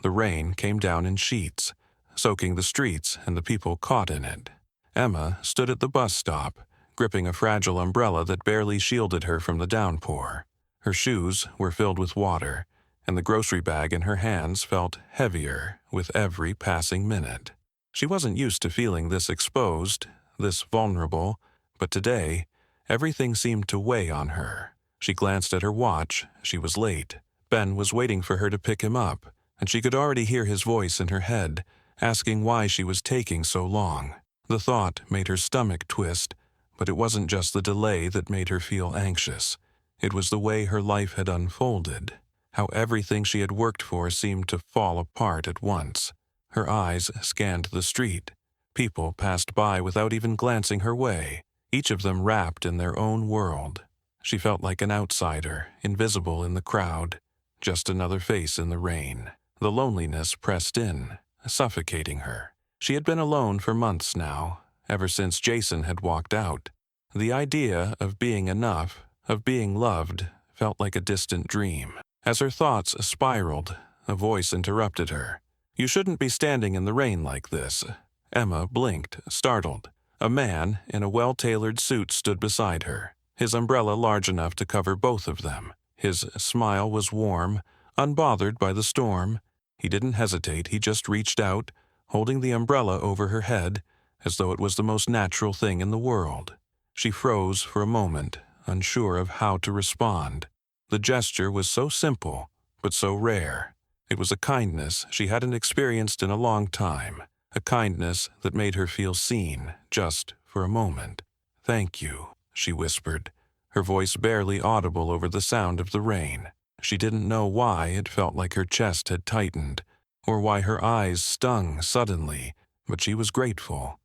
The rain came down in sheets, soaking the streets and the people caught in it. Emma stood at the bus stop, gripping a fragile umbrella that barely shielded her from the downpour. Her shoes were filled with water, and the grocery bag in her hands felt heavier with every passing minute. She wasn't used to feeling this exposed, this vulnerable, but today, everything seemed to weigh on her. She glanced at her watch. She was late. Ben was waiting for her to pick him up, and she could already hear his voice in her head, asking why she was taking so long. The thought made her stomach twist, but it wasn't just the delay that made her feel anxious. It was the way her life had unfolded, how everything she had worked for seemed to fall apart at once. Her eyes scanned the street. People passed by without even glancing her way, each of them wrapped in their own world. She felt like an outsider, invisible in the crowd, just another face in the rain. The loneliness pressed in, suffocating her. She had been alone for months now, ever since Jason had walked out. The idea of being enough, of being loved, felt like a distant dream. As her thoughts spiraled, a voice interrupted her. "You shouldn't be standing in the rain like this." Emma blinked, startled. A man in a well-tailored suit stood beside her, his umbrella large enough to cover both of them. His smile was warm, unbothered by the storm. He didn't hesitate, he just reached out, holding the umbrella over her head, as though it was the most natural thing in the world. She froze for a moment, unsure of how to respond. The gesture was so simple, but so rare. It was a kindness she hadn't experienced in a long time, a kindness that made her feel seen, just for a moment. "Thank you," she whispered, her voice barely audible over the sound of the rain. She didn't know why it felt like her chest had tightened, or why her eyes stung suddenly, but she was grateful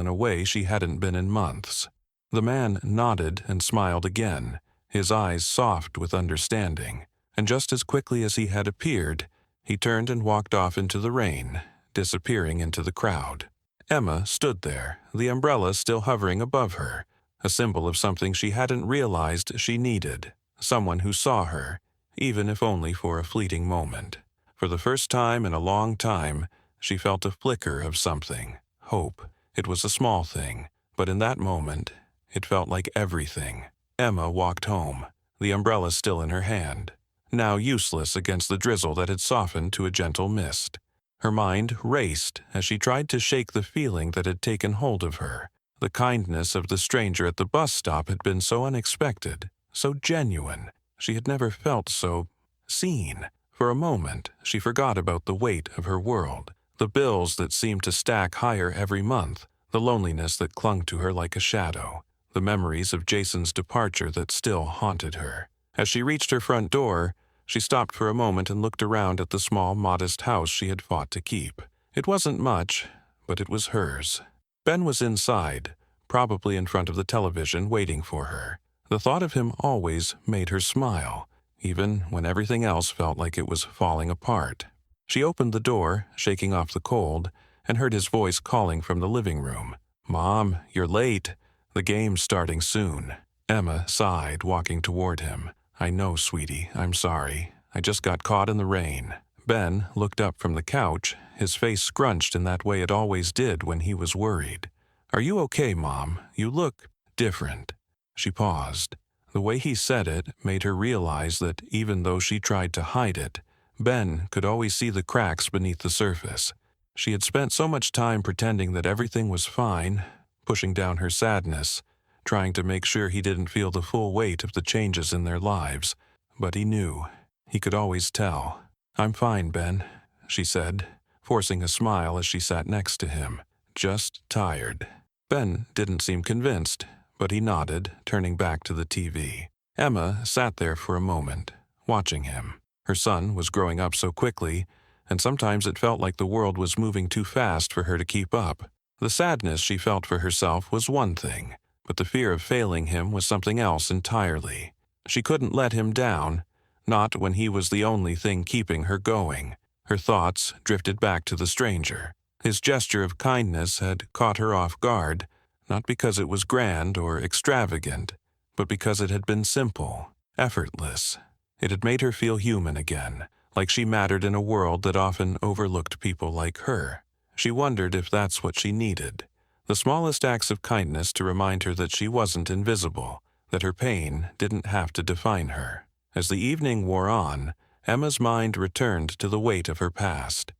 in a way she hadn't been in months. The man nodded and smiled again, his eyes soft with understanding, and just as quickly as he had appeared, he turned and walked off into the rain, disappearing into the crowd. Emma stood there, the umbrella still hovering above her, a symbol of something she hadn't realized she needed, someone who saw her, even if only for a fleeting moment. For the first time in a long time, she felt a flicker of something, hope. It was a small thing, but in that moment, it felt like everything. Emma walked home, the umbrella still in her hand, now useless against the drizzle that had softened to a gentle mist. Her mind raced as she tried to shake the feeling that had taken hold of her. The kindness of the stranger at the bus stop had been so unexpected, so genuine. She had never felt so seen. For a moment, she forgot about the weight of her world, the bills that seemed to stack higher every month, the loneliness that clung to her like a shadow, the memories of Jason's departure that still haunted her. As she reached her front door, she stopped for a moment and looked around at the small, modest house she had fought to keep. It wasn't much, but it was hers. Ben was inside, probably in front of the television, waiting for her. The thought of him always made her smile, even when everything else felt like it was falling apart. She opened the door, shaking off the cold, and heard his voice calling from the living room. "Mom, you're late. The game's starting soon." Emma sighed, walking toward him. "I know, sweetie. I'm sorry. I just got caught in the rain." Ben looked up from the couch, his face scrunched in that way it always did when he was worried. "Are you okay, Mom? You look different." She paused. The way he said it made her realize that even though she tried to hide it, Ben could always see the cracks beneath the surface. She had spent so much time pretending that everything was fine, pushing down her sadness, trying to make sure he didn't feel the full weight of the changes in their lives. But he knew. He could always tell. "I'm fine, Ben," she said, forcing a smile as she sat next to him. "Just tired." Ben didn't seem convinced, but he nodded, turning back to the TV. Emma sat there for a moment, watching him. Her son was growing up so quickly, and sometimes it felt like the world was moving too fast for her to keep up. The sadness she felt for herself was one thing, but the fear of failing him was something else entirely. She couldn't let him down, not when he was the only thing keeping her going. Her thoughts drifted back to the stranger. His gesture of kindness had caught her off guard, not because it was grand or extravagant, but because it had been simple, effortless. It had made her feel human again, like she mattered in a world that often overlooked people like her. She wondered if that's what she needed. The smallest acts of kindness to remind her that she wasn't invisible, that her pain didn't have to define her. As the evening wore on, Emma's mind returned to the weight of her past.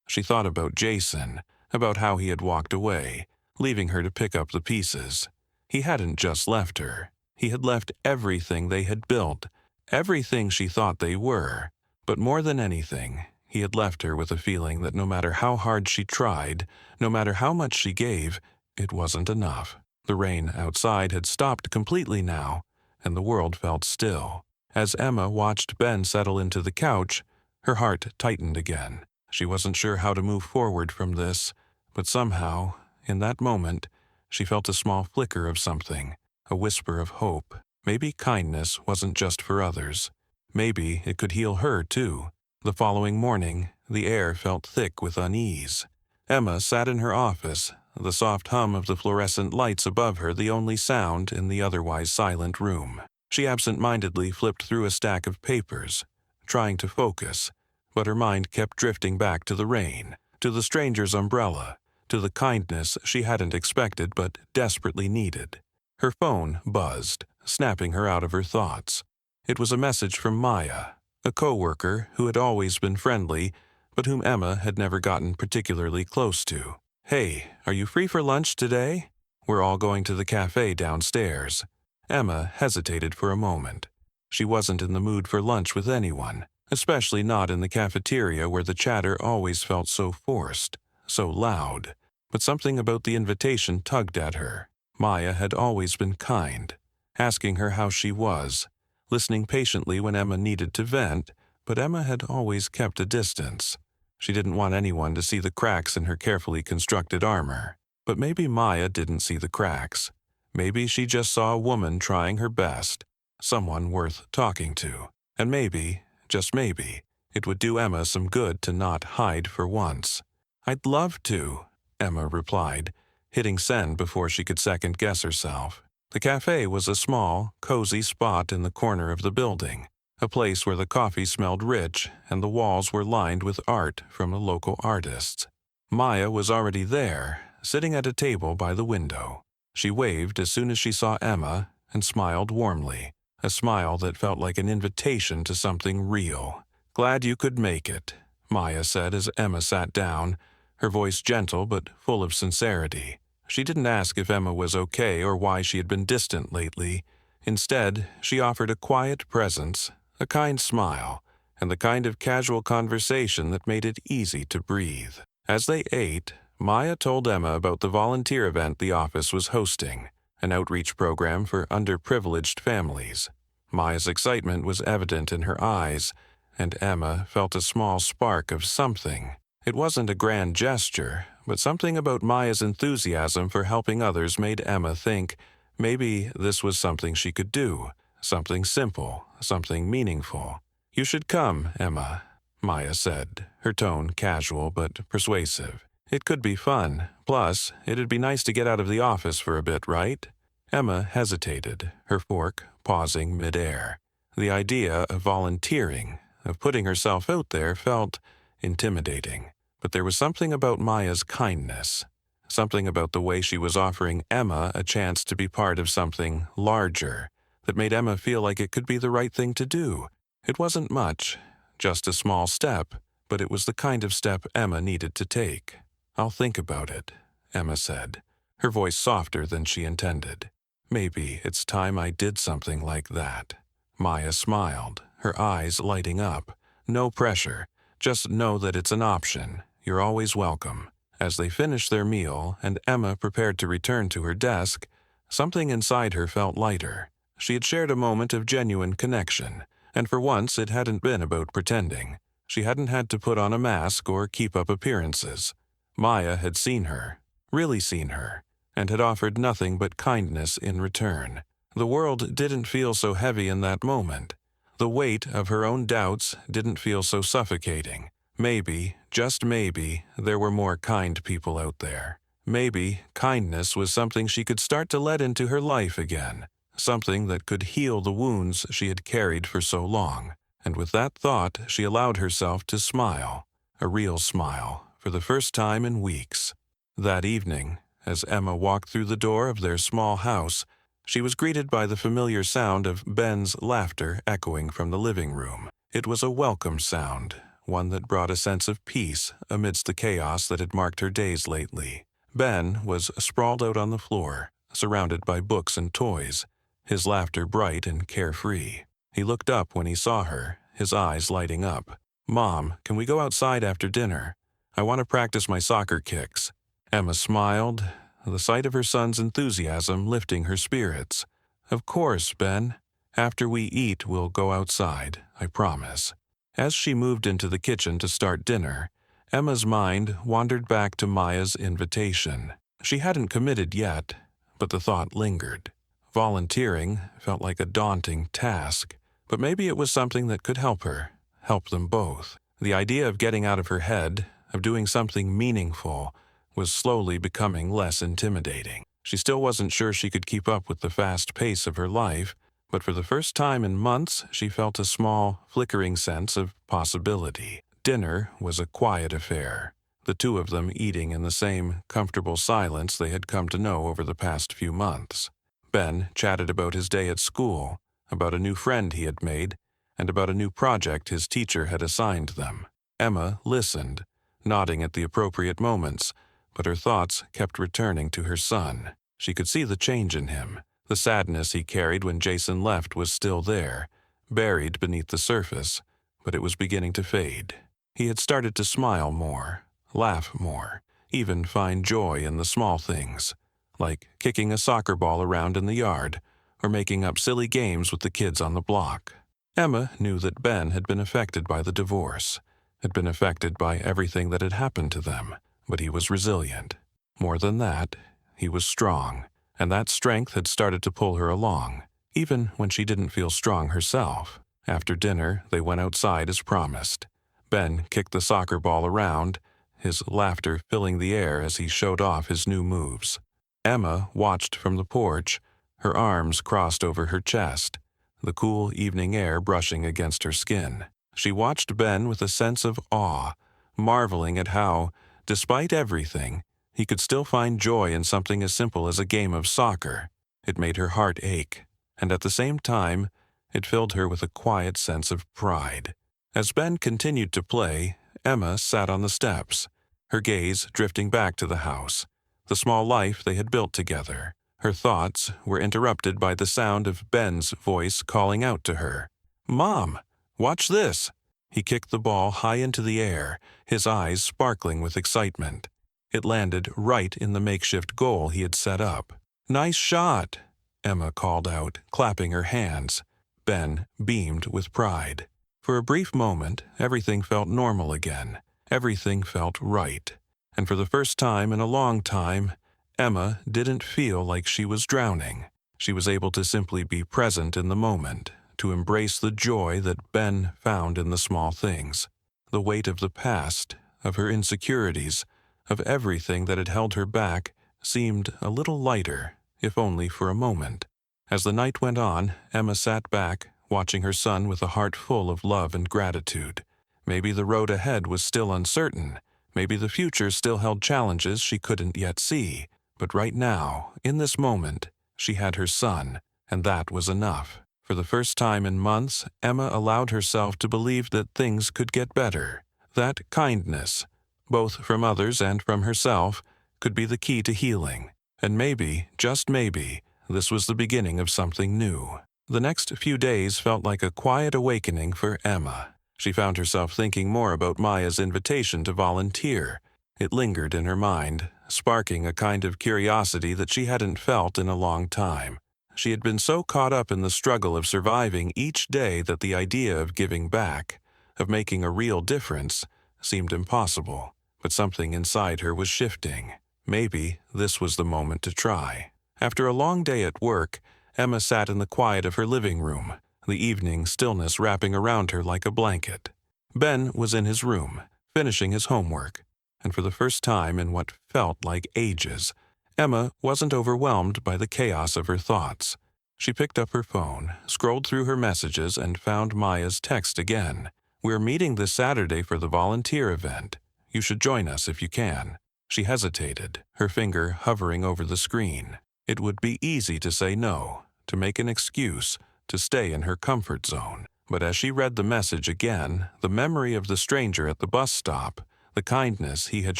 She thought about Jason, about how he had walked away, leaving her to pick up the pieces. He hadn't just left her. He had left everything they had built, everything she thought they were. But more than anything, he had left her with a feeling that no matter how hard she tried, no matter how much she gave, it wasn't enough. The rain outside had stopped completely now, and the world felt still. As Emma watched Ben settle into the couch, her heart tightened again. She wasn't sure how to move forward from this, but somehow, in that moment, she felt a small flicker of something, a whisper of hope. Maybe kindness wasn't just for others. Maybe it could heal her, too. The following morning, the air felt thick with unease. Emma sat in her office, the soft hum of the fluorescent lights above her the only sound in the otherwise silent room. She absent-mindedly flipped through a stack of papers, trying to focus, but her mind kept drifting back to the rain, to the stranger's umbrella, to the kindness she hadn't expected but desperately needed. Her phone buzzed, snapping her out of her thoughts. It was a message from Maya, a coworker who had always been friendly, but whom Emma had never gotten particularly close to. "Hey, are you free for lunch today? We're all going to the cafe downstairs." Emma hesitated for a moment. She wasn't in the mood for lunch with anyone, especially not in the cafeteria where the chatter always felt so forced, so loud. But something about the invitation tugged at her. Maya had always been kind, asking her how she was, listening patiently when Emma needed to vent, but Emma had always kept a distance. She didn't want anyone to see the cracks in her carefully constructed armor. But maybe Maya didn't see the cracks. Maybe she just saw a woman trying her best, someone worth talking to. And maybe, just maybe, it would do Emma some good to not hide for once. "I'd love to," Emma replied, hitting send before she could second-guess herself. The cafe was a small, cozy spot in the corner of the building, a place where the coffee smelled rich and the walls were lined with art from the local artists. Maya was already there, sitting at a table by the window. She waved as soon as she saw Emma and smiled warmly, a smile that felt like an invitation to something real. "Glad you could make it," Maya said as Emma sat down, her voice gentle but full of sincerity. She didn't ask if Emma was okay or why she had been distant lately. Instead, she offered a quiet presence, a kind smile, and the kind of casual conversation that made it easy to breathe. As they ate, Maya told Emma about the volunteer event the office was hosting, an outreach program for underprivileged families. Maya's excitement was evident in her eyes, and Emma felt a small spark of something. It wasn't a grand gesture, but something about Maya's enthusiasm for helping others made Emma think maybe this was something she could do, something simple, something meaningful. "You should come, Emma," Maya said, her tone casual but persuasive. "It could be fun. Plus, it'd be nice to get out of the office for a bit, right?" Emma hesitated, her fork pausing midair. The idea of volunteering, of putting herself out there, felt intimidating. But there was something about Maya's kindness, something about the way she was offering Emma a chance to be part of something larger, that made Emma feel like it could be the right thing to do. It wasn't much, just a small step, but it was the kind of step Emma needed to take. "I'll think about it," Emma said, her voice softer than she intended. "Maybe it's time I did something like that." Maya smiled, her eyes lighting up. "No pressure. Just know that it's an option. You're always welcome." As they finished their meal and Emma prepared to return to her desk, something inside her felt lighter. She had shared a moment of genuine connection, and for once it hadn't been about pretending. She hadn't had to put on a mask or keep up appearances. Maya had seen her, really seen her, and had offered nothing but kindness in return. The world didn't feel so heavy in that moment. The weight of her own doubts didn't feel so suffocating. Maybe, just maybe, there were more kind people out there. Maybe kindness was something she could start to let into her life again, something that could heal the wounds she had carried for so long. And with that thought, she allowed herself to smile, a real smile, for the first time in weeks. That evening, as Emma walked through the door of their small house, she was greeted by the familiar sound of Ben's laughter echoing from the living room. It was a welcome sound, one that brought a sense of peace amidst the chaos that had marked her days lately. Ben was sprawled out on the floor, surrounded by books and toys, his laughter bright and carefree. He looked up when he saw her, his eyes lighting up. "Mom, can we go outside after dinner? I want to practice my soccer kicks." Emma smiled, the sight of her son's enthusiasm lifting her spirits. "Of course, Ben. After we eat, we'll go outside, I promise." As she moved into the kitchen to start dinner, Emma's mind wandered back to Maya's invitation. She hadn't committed yet, but the thought lingered. Volunteering felt like a daunting task, but maybe it was something that could help her, help them both. The idea of getting out of her head, of doing something meaningful, was slowly becoming less intimidating. She still wasn't sure she could keep up with the fast pace of her life, but for the first time in months, she felt a small, flickering sense of possibility. Dinner was a quiet affair, the two of them eating in the same comfortable silence they had come to know over the past few months. Ben chatted about his day at school, about a new friend he had made, and about a new project his teacher had assigned them. Emma listened, nodding at the appropriate moments, but her thoughts kept returning to her son. She could see the change in him. The sadness he carried when Jason left was still there, buried beneath the surface, but it was beginning to fade. He had started to smile more, laugh more, even find joy in the small things, like kicking a soccer ball around in the yard or making up silly games with the kids on the block. Emma knew that Ben had been affected by the divorce, had been affected by everything that had happened to them, but he was resilient. More than that, he was strong, and that strength had started to pull her along, even when she didn't feel strong herself. After dinner, they went outside as promised. Ben kicked the soccer ball around, his laughter filling the air as he showed off his new moves. Emma watched from the porch, her arms crossed over her chest, the cool evening air brushing against her skin. She watched Ben with a sense of awe, marveling at how, despite everything, he could still find joy in something as simple as a game of soccer. It made her heart ache, and at the same time, it filled her with a quiet sense of pride. As Ben continued to play, Emma sat on the steps, her gaze drifting back to the house, the small life they had built together. Her thoughts were interrupted by the sound of Ben's voice calling out to her. "Mom, watch this!" He kicked the ball high into the air, his eyes sparkling with excitement. It landed right in the makeshift goal he had set up. "Nice shot," Emma called out, clapping her hands. Ben beamed with pride. For a brief moment, everything felt normal again. Everything felt right. And for the first time in a long time, Emma didn't feel like she was drowning. She was able to simply be present in the moment, to embrace the joy that Ben found in the small things. The weight of the past, of her insecurities, of everything that had held her back, seemed a little lighter, if only for a moment. As the night went on, Emma sat back, watching her son with a heart full of love and gratitude. Maybe the road ahead was still uncertain. Maybe the future still held challenges she couldn't yet see. But right now, in this moment, she had her son, and that was enough. For the first time in months, Emma allowed herself to believe that things could get better, that kindness, both from others and from herself, could be the key to healing. And maybe, just maybe, this was the beginning of something new. The next few days felt like a quiet awakening for Emma. She found herself thinking more about Maya's invitation to volunteer. It lingered in her mind, sparking a kind of curiosity that she hadn't felt in a long time. She had been so caught up in the struggle of surviving each day that the idea of giving back, of making a real difference, seemed impossible. But something inside her was shifting. Maybe this was the moment to try. After a long day at work, Emma sat in the quiet of her living room, the evening stillness wrapping around her like a blanket. Ben was in his room, finishing his homework, and for the first time in what felt like ages, Emma wasn't overwhelmed by the chaos of her thoughts. She picked up her phone, scrolled through her messages, and found Maya's text again. "We're meeting this Saturday for the volunteer event. You should join us if you can." She hesitated, her finger hovering over the screen. It would be easy to say no, to make an excuse, to stay in her comfort zone. But as she read the message again, the memory of the stranger at the bus stop, the kindness he had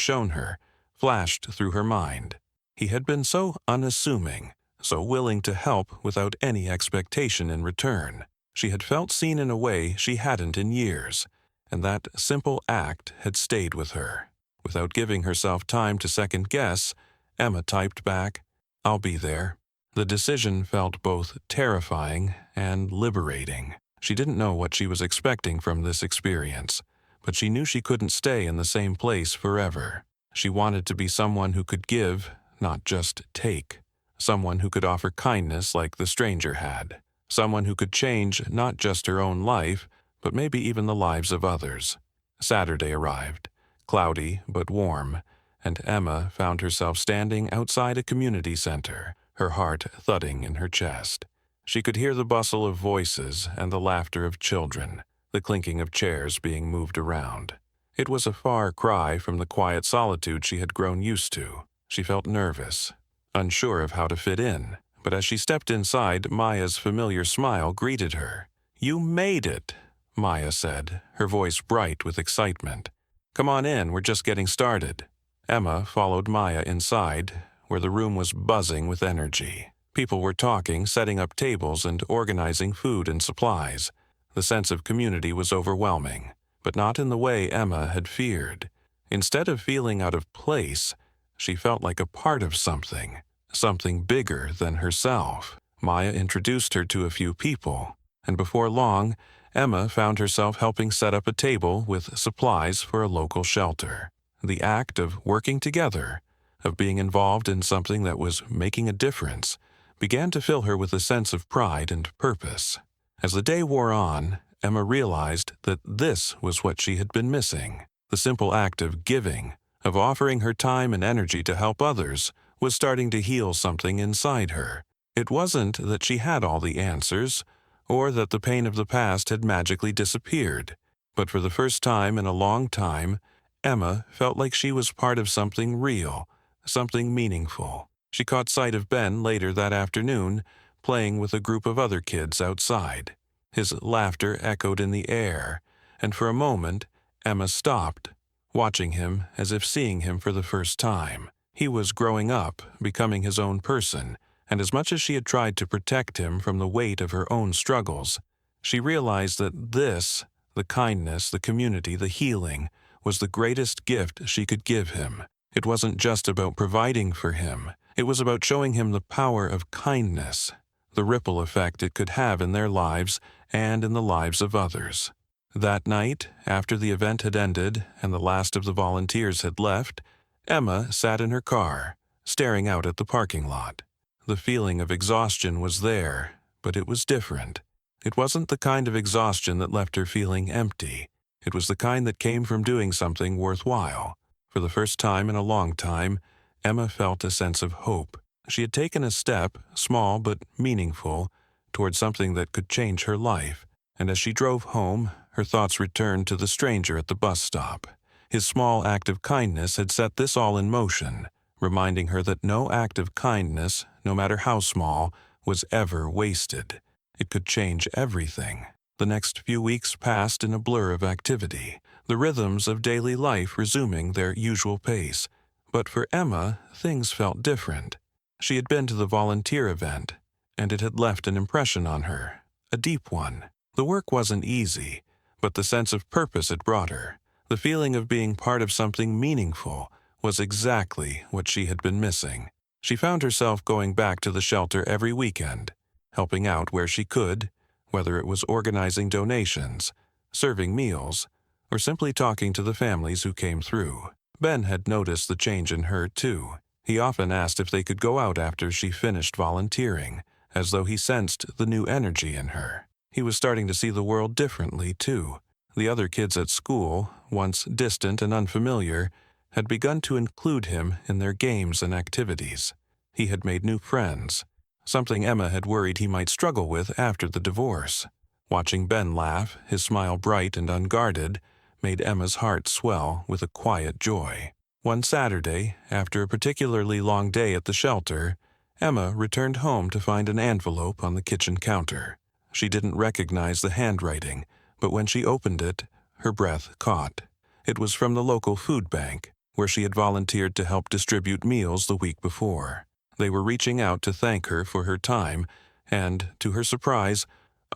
shown her, flashed through her mind. He had been so unassuming, so willing to help without any expectation in return. She had felt seen in a way she hadn't in years, and that simple act had stayed with her. Without giving herself time to second-guess, Emma typed back, "I'll be there." The decision felt both terrifying and liberating. She didn't know what she was expecting from this experience, but she knew she couldn't stay in the same place forever. She wanted to be someone who could give, not just take. Someone who could offer kindness like the stranger had. Someone who could change not just her own life, but maybe even the lives of others. Saturday arrived, cloudy but warm, and Emma found herself standing outside a community center, her heart thudding in her chest. She could hear the bustle of voices and the laughter of children, the clinking of chairs being moved around. It was a far cry from the quiet solitude she had grown used to. She felt nervous, unsure of how to fit in, but as she stepped inside, Maya's familiar smile greeted her. "You made it," Maya said, her voice bright with excitement. "Come on in, we're just getting started." Emma followed Maya inside, where the room was buzzing with energy. People were talking, setting up tables, and organizing food and supplies. The sense of community was overwhelming, but not in the way Emma had feared. Instead of feeling out of place, she felt like a part of something bigger than herself. Maya introduced her to a few people, and before long, Emma found herself helping set up a table with supplies for a local shelter. The act of working together, of being involved in something that was making a difference, began to fill her with a sense of pride and purpose. As the day wore on, Emma realized that this was what she had been missing. The simple act of giving, of offering her time and energy to help others, was starting to heal something inside her. It wasn't that she had all the answers, or that the pain of the past had magically disappeared, but for the first time in a long time, Emma felt like she was part of something real, something meaningful. She caught sight of Ben later that afternoon, playing with a group of other kids outside. His laughter echoed in the air, and for a moment, Emma stopped, watching him as if seeing him for the first time. He was growing up, becoming his own person, and as much as she had tried to protect him from the weight of her own struggles, she realized that this, the kindness, the community, the healing, was the greatest gift she could give him. It wasn't just about providing for him. It was about showing him the power of kindness, the ripple effect it could have in their lives and in the lives of others. That night, after the event had ended and the last of the volunteers had left, Emma sat in her car, staring out at the parking lot. The feeling of exhaustion was there, but it was different. It wasn't the kind of exhaustion that left her feeling empty. It was the kind that came from doing something worthwhile. For the first time in a long time, Emma felt a sense of hope. She had taken a step, small but meaningful, toward something that could change her life. And as she drove home, her thoughts returned to the stranger at the bus stop. His small act of kindness had set this all in motion, reminding her that no act of kindness, no matter how small, was ever wasted. It could change everything. The next few weeks passed in a blur of activity, the rhythms of daily life resuming their usual pace. But for Emma, things felt different. She had been to the volunteer event, and it had left an impression on her, a deep one. The work wasn't easy, but the sense of purpose it brought her, the feeling of being part of something meaningful, was exactly what she had been missing. She found herself going back to the shelter every weekend, helping out where she could, whether it was organizing donations, serving meals, or simply talking to the families who came through. Ben had noticed the change in her, too. He often asked if they could go out after she finished volunteering, as though he sensed the new energy in her. He was starting to see the world differently, too. The other kids at school, once distant and unfamiliar, had begun to include him in their games and activities. He had made new friends. something Emma had worried he might struggle with after the divorce. Watching Ben laugh, his smile bright and unguarded, made Emma's heart swell with a quiet joy. One Saturday, after a particularly long day at the shelter, Emma returned home to find an envelope on the kitchen counter. She didn't recognize the handwriting, but when she opened it, her breath caught. It was from the local food bank, where she had volunteered to help distribute meals the week before. They were reaching out to thank her for her time and, to her surprise,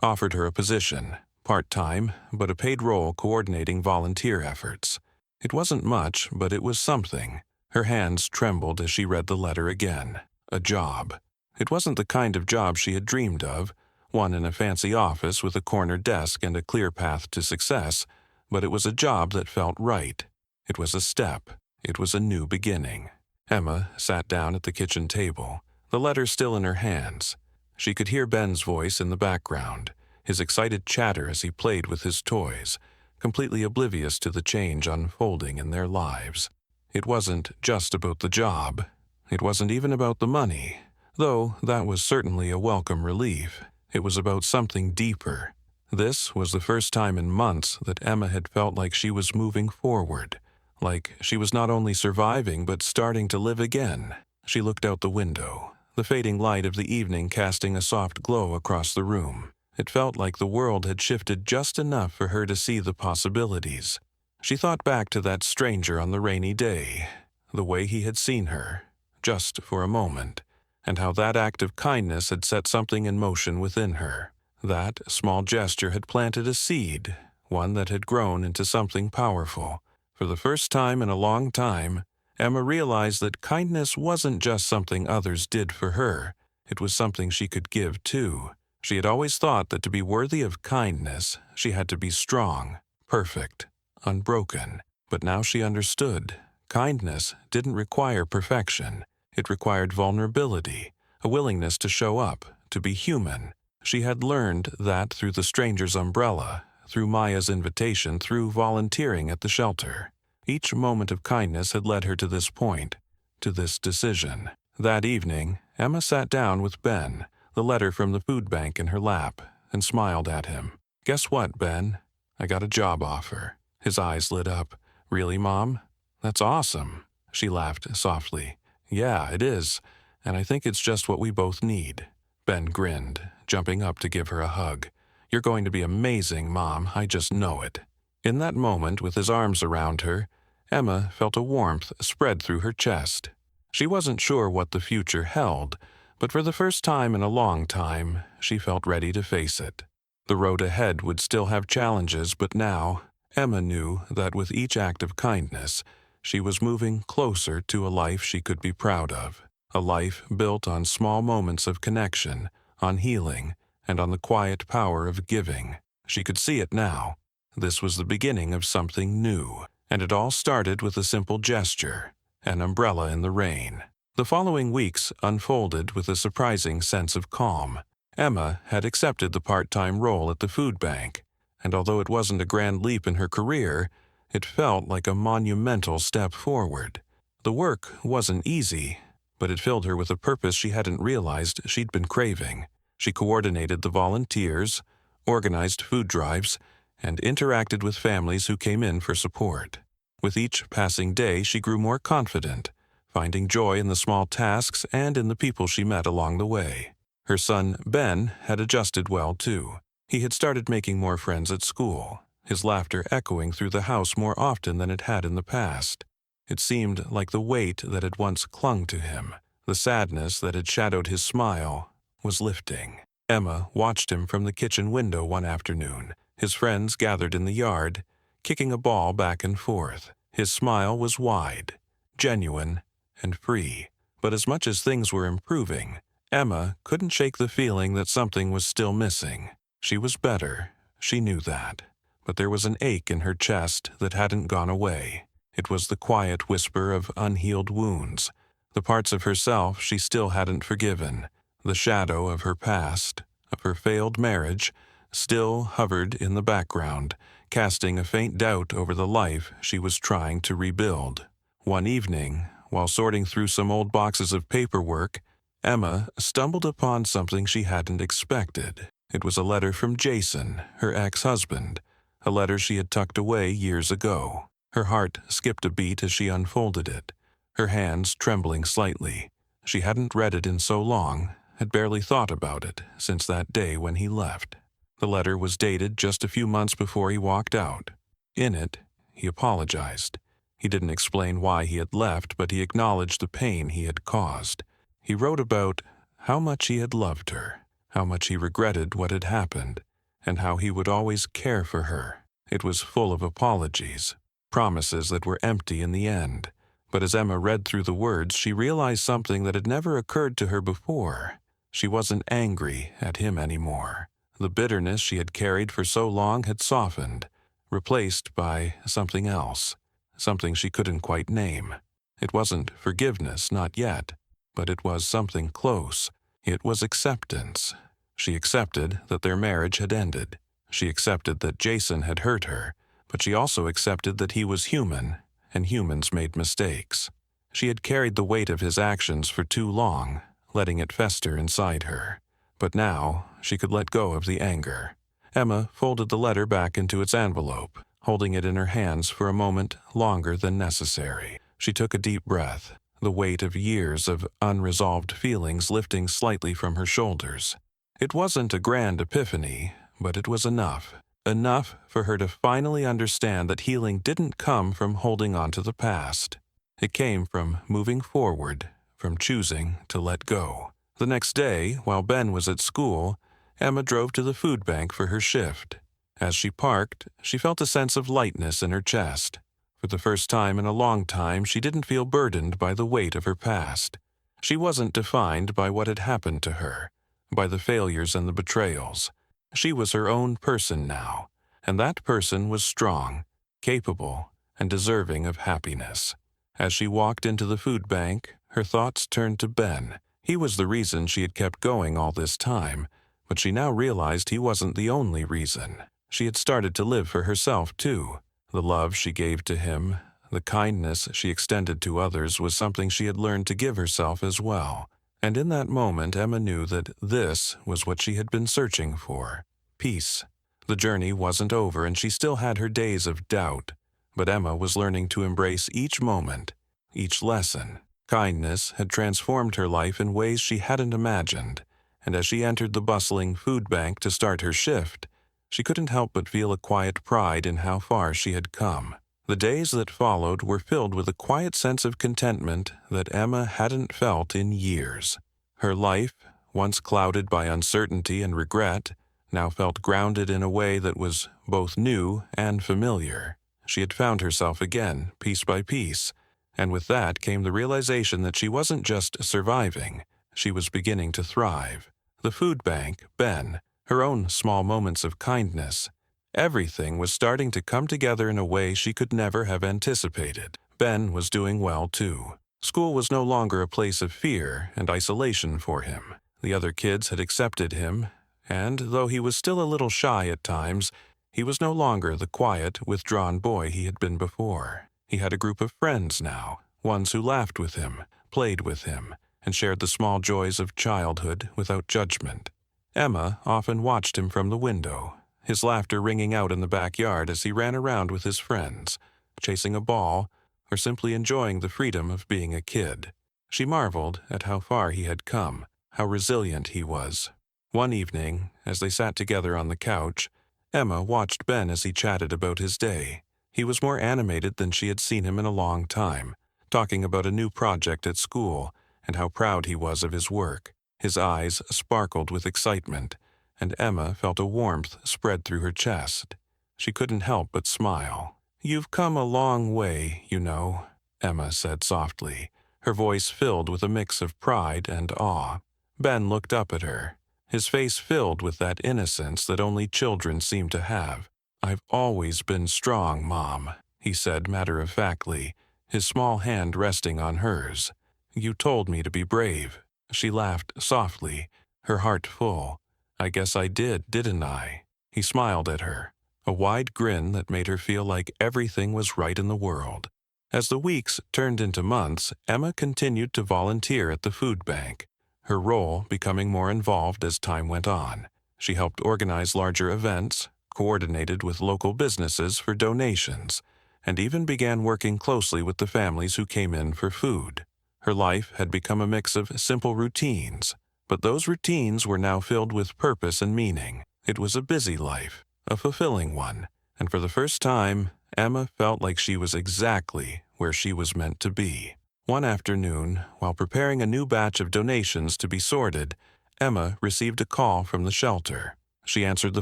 offered her a position, part-time, but a paid role coordinating volunteer efforts. It wasn't much, but it was something. Her hands trembled as she read the letter again. A job. It wasn't the kind of job she had dreamed of, one in a fancy office with a corner desk and a clear path to success, but it was a job that felt right. It was a step. It was a new beginning. Emma sat down at the kitchen table, the letter still in her hands. She could hear Ben's voice in the background, his excited chatter as he played with his toys, completely oblivious to the change unfolding in their lives. It wasn't just about the job. It wasn't even about the money, though that was certainly a welcome relief. It was about something deeper. This was the first time in months that Emma had felt like she was moving forward, like she was not only surviving but starting to live again. She looked out the window, the fading light of the evening casting a soft glow across the room. It felt like the world had shifted just enough for her to see the possibilities. She thought back to that stranger on the rainy day, the way he had seen her, just for a moment, and how that act of kindness had set something in motion within her. That small gesture had planted a seed, one that had grown into something powerful. For the first time in a long time, Emma realized that kindness wasn't just something others did for her. It was something she could give too. She had always thought that to be worthy of kindness, she had to be strong, perfect, unbroken. But now she understood. Kindness didn't require perfection. It required vulnerability, a willingness to show up, to be human. She had learned that through the stranger's umbrella, through Maya's invitation, through volunteering at the shelter. Each moment of kindness had led her to this point, to this decision. That evening, Emma sat down with Ben, the letter from the food bank in her lap, and smiled at him. "Guess what, Ben? I got a job offer." His eyes lit up. "Really, Mom? That's awesome." She laughed softly. "Yeah, it is, and I think it's just what we both need." Ben grinned, jumping up to give her a hug. "You're going to be amazing, Mom. I just know it." In that moment, with his arms around her, Emma felt a warmth spread through her chest. She wasn't sure what the future held, but for the first time in a long time, she felt ready to face it. The road ahead would still have challenges, but now, Emma knew that with each act of kindness, she was moving closer to a life she could be proud of. A life built on small moments of connection, on healing, and on the quiet power of giving. She could see it now. This was the beginning of something new, and it all started with a simple gesture, an umbrella in the rain. The following weeks unfolded with a surprising sense of calm. Emma had accepted the part-time role at the food bank, and although it wasn't a grand leap in her career, it felt like a monumental step forward. The work wasn't easy, but it filled her with a purpose she hadn't realized she'd been craving. She coordinated the volunteers, organized food drives, and interacted with families who came in for support. With each passing day, she grew more confident, finding joy in the small tasks and in the people she met along the way. Her son, Ben, had adjusted well, too. He had started making more friends at school, his laughter echoing through the house more often than it had in the past. It seemed like the weight that had once clung to him, the sadness that had shadowed his smile, was lifting. Emma watched him from the kitchen window one afternoon. His friends gathered in the yard, kicking a ball back and forth. His smile was wide, genuine, and free. But as much as things were improving, Emma couldn't shake the feeling that something was still missing. She was better, she knew that. But there was an ache in her chest that hadn't gone away. It was the quiet whisper of unhealed wounds, the parts of herself she still hadn't forgiven. The shadow of her past, of her failed marriage, still hovered in the background, casting a faint doubt over the life she was trying to rebuild. One evening, while sorting through some old boxes of paperwork, Emma stumbled upon something she hadn't expected. It was a letter from Jason, her ex-husband, a letter she had tucked away years ago. Her heart skipped a beat as she unfolded it, her hands trembling slightly. She hadn't read it in so long, had barely thought about it since that day when he left. The letter was dated just a few months before he walked out. In it, he apologized. He didn't explain why he had left, but he acknowledged the pain he had caused. He wrote about how much he had loved her, how much he regretted what had happened, and how he would always care for her. It was full of apologies, promises that were empty in the end. But as Emma read through the words, she realized something that had never occurred to her before. She wasn't angry at him anymore. The bitterness she had carried for so long had softened, replaced by something else, something she couldn't quite name. It wasn't forgiveness, not yet, but it was something close. It was acceptance. She accepted that their marriage had ended. She accepted that Jason had hurt her, but she also accepted that he was human, and humans made mistakes. She had carried the weight of his actions for too long, letting it fester inside her. But now she could let go of the anger. Emma folded the letter back into its envelope, holding it in her hands for a moment longer than necessary. She took a deep breath, the weight of years of unresolved feelings lifting slightly from her shoulders. It wasn't a grand epiphany, but it was enough. Enough for her to finally understand that healing didn't come from holding on to the past. It came from moving forward, from choosing to let go. The next day, while Ben was at school, Emma drove to the food bank for her shift. As she parked, she felt a sense of lightness in her chest. For the first time in a long time, she didn't feel burdened by the weight of her past. She wasn't defined by what had happened to her, by the failures and the betrayals. She was her own person now, and that person was strong, capable, and deserving of happiness. As she walked into the food bank, her thoughts turned to Ben. He was the reason she had kept going all this time, but she now realized he wasn't the only reason. She had started to live for herself, too. The love she gave to him, the kindness she extended to others was something she had learned to give herself as well. And in that moment, Emma knew that this was what she had been searching for: peace. The journey wasn't over, and she still had her days of doubt, but Emma was learning to embrace each moment, each lesson. Kindness had transformed her life in ways she hadn't imagined, and as she entered the bustling food bank to start her shift, she couldn't help but feel a quiet pride in how far she had come. The days that followed were filled with a quiet sense of contentment that Emma hadn't felt in years. Her life, once clouded by uncertainty and regret, now felt grounded in a way that was both new and familiar. She had found herself again, piece by piece, and with that came the realization that she wasn't just surviving, she was beginning to thrive. The food bank, Ben, her own small moments of kindness, everything was starting to come together in a way she could never have anticipated. Ben was doing well, too. School was no longer a place of fear and isolation for him. The other kids had accepted him, and though he was still a little shy at times, he was no longer the quiet, withdrawn boy he had been before. He had a group of friends now, ones who laughed with him, played with him, and shared the small joys of childhood without judgment. Emma often watched him from the window, his laughter ringing out in the backyard as he ran around with his friends, chasing a ball or simply enjoying the freedom of being a kid. She marveled at how far he had come, how resilient he was. One evening, as they sat together on the couch, Emma watched Ben as he chatted about his day. He was more animated than she had seen him in a long time, talking about a new project at school and how proud he was of his work. His eyes sparkled with excitement, and Emma felt a warmth spread through her chest. She couldn't help but smile. "You've come a long way, you know," Emma said softly, her voice filled with a mix of pride and awe. Ben looked up at her, his face filled with that innocence that only children seem to have. "I've always been strong, Mom," he said matter-of-factly, his small hand resting on hers. "You told me to be brave." She laughed softly, her heart full. "I guess I did, didn't I?" He smiled at her, a wide grin that made her feel like everything was right in the world. As the weeks turned into months, Emma continued to volunteer at the food bank. her role becoming more involved as time went on. She helped organize larger events, coordinated with local businesses for donations, and even began working closely with the families who came in for food. Her life had become a mix of simple routines, but those routines were now filled with purpose and meaning. It was a busy life, a fulfilling one, and for the first time, Emma felt like she was exactly where she was meant to be. One afternoon, while preparing a new batch of donations to be sorted, Emma received a call from the shelter. She answered the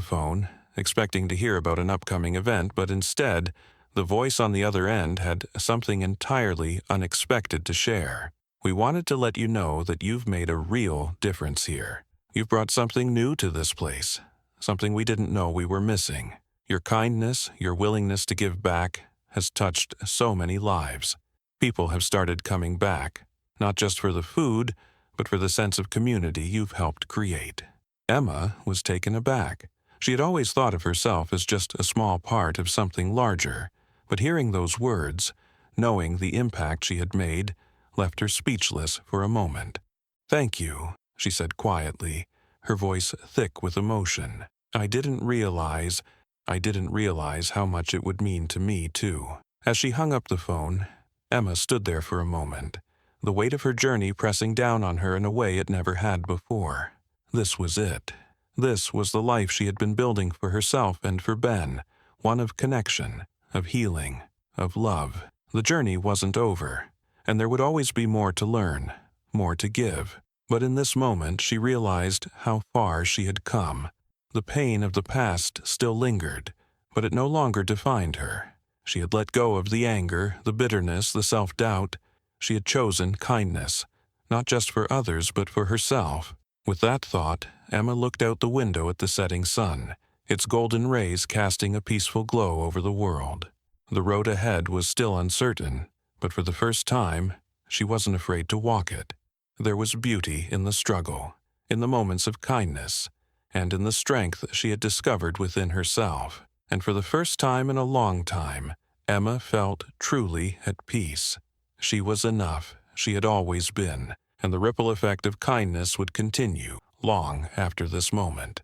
phone, expecting to hear about an upcoming event, but instead, the voice on the other end had something entirely unexpected to share. "We wanted to let you know that you've made a real difference here. You've brought something new to this place, something we didn't know we were missing. Your kindness, your willingness to give back, has touched so many lives. People have started coming back, not just for the food, but for the sense of community you've helped create." Emma was taken aback. She had always thought of herself as just a small part of something larger, but hearing those words, knowing the impact she had made, left her speechless for a moment. "Thank you," she said quietly, her voice thick with emotion. I didn't realize how much it would mean to me, too." As she hung up the phone, Emma stood there for a moment, the weight of her journey pressing down on her in a way it never had before. This was it. This was the life she had been building for herself and for Ben, one of connection, of healing, of love. The journey wasn't over, and there would always be more to learn, more to give. But in this moment she realized how far she had come. The pain of the past still lingered, but it no longer defined her. She had let go of the anger, the bitterness, the self-doubt. She had chosen kindness, not just for others but for herself. With that thought, Emma looked out the window at the setting sun, its golden rays casting a peaceful glow over the world. The road ahead was still uncertain, but for the first time, she wasn't afraid to walk it. There was beauty in the struggle, in the moments of kindness, and in the strength she had discovered within herself. And for the first time in a long time, Emma felt truly at peace. She was enough, she had always been, and the ripple effect of kindness would continue long after this moment.